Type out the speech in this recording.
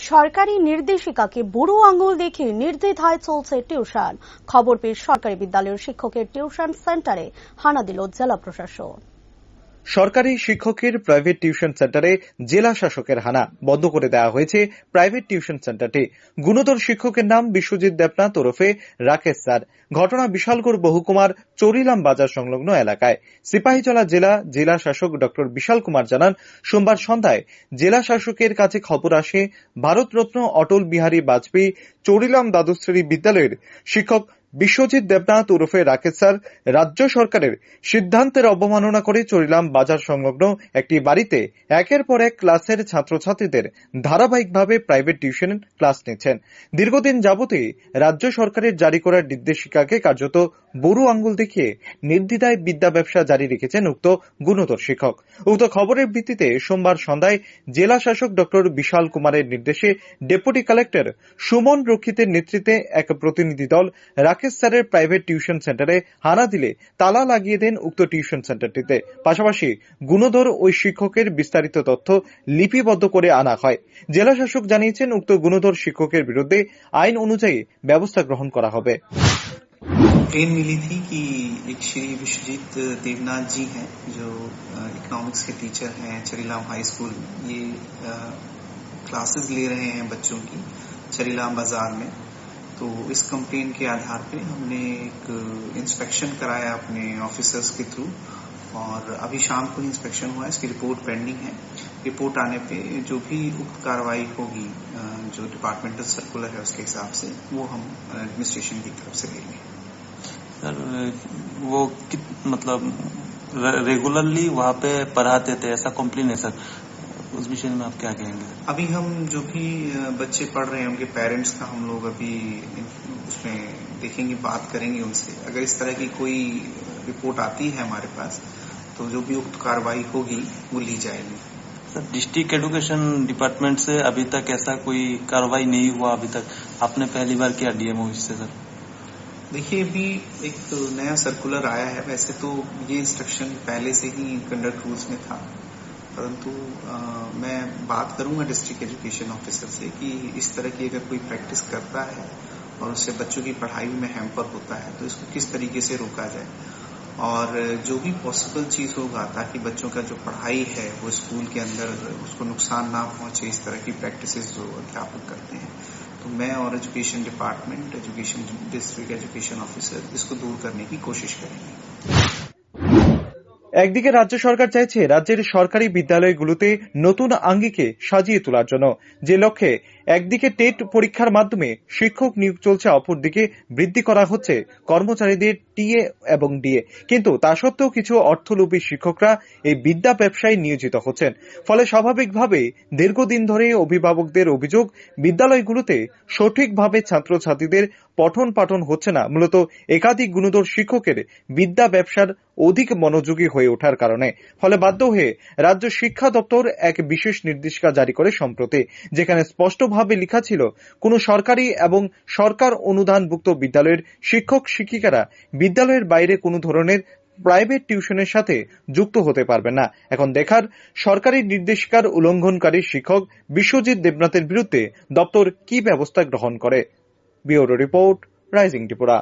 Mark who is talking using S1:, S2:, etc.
S1: সরকারি নির্দেশিকাকে বুড়ো আঙুল দেখে নির্দ্বিধায় চলছে টিউশন। খবর পেয়ে সরকারি বিদ্যালয়ের শিক্ষকের টিউশন সেন্টারে হানা দিল জেলা প্রশাসন।
S2: সরকারি শিক্ষকের প্রাইভেট টিউশন সেন্টারে জেলা শাসকের হানা। বন্ধ করে দেওয়া হয়েছে প্রাইভেট টিউশন সেন্টারটি। গুণধর শিক্ষকের নাম বিশ্বজিৎ দেবনাথ ওরফে রাকেশ স্যার। ঘটনা বিশালগড় বহুকুমার চরিলাম বাজার সংলগ্ন এলাকায়। সিপাহীজলা জেলা শাসক ডক্টর বিশাল কুমার জানান, সোমবার সন্ধ্যায় জেলা শাসকের কাছে খবর আসে ভারতরত্ন অটল বিহারী বাজপেয়ী চরিলাম দ্বাদশ শ্রেণী বিদ্যালয়ের শিক্ষক বিশ্বজিৎ দেবনাথ ওরফে রাকেশ স্যার রাজ্য সরকারের সিদ্ধান্তের অবমাননা করে চরিলাম বাজার সংলগ্ন একটি বাড়িতে একের পর এক ক্লাসের ছাত্রছাত্রীদের ধারাবাহিকভাবে প্রাইভেট টিউশন ক্লাস নিচ্ছেন। দীর্ঘদিন যাবতই রাজ্য সরকারের জারি করা নির্দেশিকাকে কার্যত বুড়ো আঙ্গুল দেখিয়ে নির্দ্বিধায় বিদ্যা ব্যবসা জারি রেখেছেন উক্ত গুণধর শিক্ষক। উক্ত খবরের ভিত্তিতে সোমবার সন্ধ্যায় জেলা শাসক ডক্টর বিশাল কুমারের নির্দেশে ডেপুটি কালেক্টর সুমন রক্ষিতের নেতৃত্বে এক প্রতিনিধি দল রাকেশ স্যারের প্রাইভেট টিউশন সেন্টারে হানা দিলে তালা লাগিয়ে দেন উক্ত টিউশন সেন্টারটিতে। পাশাপাশি গুণধর ওই শিক্ষকের বিস্তারিত তথ্য লিপিবদ্ধ করে আনা হয়। জেলা শাসক জানিয়েছেন, উক্ত গুণধর শিক্ষকের বিরুদ্ধে আইন অনুযায়ী ব্যবস্থা গ্রহণ করা হবে।
S3: ट्रेन मिली थी कि एक श्री विश्वजीत देवनाथ जी हैं जो इकोनॉमिक्स के टीचर हैं चरीलाम हाई स्कूल। ये क्लासेस ले रहे हैं बच्चों की चरीलाम बाजार में। तो इस कंप्लेन के आधार पे हमने एक इंस्पेक्शन कराया अपने ऑफिसर्स के थ्रू और अभी शाम को इंस्पेक्शन हुआ है। इसकी रिपोर्ट पेंडिंग है। रिपोर्ट आने पे जो भी उक्त कार्रवाई होगी जो डिपार्टमेंटल सर्कुलर है उसके हिसाब से वो हम एडमिनिस्ट्रेशन की तरफ से लेंगे।
S4: सर वो मतलब रेगुलरली वहाँ पे पढ़ाते थे, ऐसा कंप्लेन है सर, उस विषय में आप क्या कहेंगे?
S3: अभी हम जो भी बच्चे पढ़ रहे हैं उनके पेरेंट्स का हम लोग अभी उसमें देखेंगे, बात करेंगे उनसे। अगर इस तरह की कोई रिपोर्ट आती है हमारे पास तो जो भी उक्त कार्रवाई होगी वो ली जाएगी।
S4: सर डिस्ट्रिक्ट एजुकेशन डिपार्टमेंट से अभी तक ऐसा कोई कार्रवाई नहीं हुआ अभी तक, आपने पहली बार किया डीएमओ इससे? सर
S3: देखिए अभी एक नया सर्कुलर आया है। वैसे तो ये इंस्ट्रक्शन पहले से ही कंडक्ट रूल्स में था, परंतु मैं बात करूंगा डिस्ट्रिक्ट एजुकेशन ऑफिसर से कि इस तरह की अगर कोई प्रैक्टिस करता है और उससे बच्चों की पढ़ाई में हैम्पर होता है तो इसको किस तरीके से रोका जाए और जो भी पॉसिबल चीज होगा ताकि बच्चों का जो पढ़ाई है वो स्कूल के अंदर उसको नुकसान ना पहुंचे, इस तरह की प्रैक्टिसेस जो अध्यापक करते हैं, तो मैं और education department, education district education officer इसको दूर करने की कोशिश करेंगे।
S2: একদিকে রাজ্য সরকার চাইছে রাজ্যের সরকারি বিদ্যালয়গুলোতে নতুন আঙ্গিকে সাজিয়ে তোলার জন্য, যে লক্ষ্যে একদিকে টেট পরীক্ষার মাধ্যমে শিক্ষক নিয়োগ চলছে, অপরদিকে বৃদ্ধি করা হচ্ছে কর্মচারীদের টিএ এবং ডিএ। কিন্তু তা সত্ত্বেও কিছু অর্থলোভী শিক্ষকরা এই বিদ্যা ব্যবসায় নিয়োজিত হচ্ছেন। ফলে স্বাভাবিকভাবে দীর্ঘদিন ধরে অভিভাবকদের অভিযোগ, বিদ্যালয়গুলোতে সঠিকভাবে ছাত্রছাত্রীদের পঠন পাঠন হচ্ছে না, মূলত একাধিক গুণধর শিক্ষকের বিদ্যা ব্যবসার অধিক মনোযোগী হয়ে ওঠার কারণে। ফলে বাধ্য হয়ে রাজ্য শিক্ষা দপ্তর এক বিশেষ নির্দেশিকা জারি করে সম্প্রতি, যেখানে স্পষ্টভাবে লেখা ছিল কোন সরকারি এবং সরকার অনুদানভুক্ত বিদ্যালয়ের শিক্ষক শিক্ষিকারা বিদ্যালয়ের বাইরে কোনো ধরনের প্রাইভেট টিউশনের সাথে যুক্ত হতে পারবে না। এখন দেখার সরকারি নির্দেশিকার উল্লঙ্ঘনকারী শিক্ষক বিশ্বজিৎ দেবনাথের বিরুদ্ধে দপ্তর কি ব্যবস্থা গ্রহণ করে। Bureau report, rising Tripura.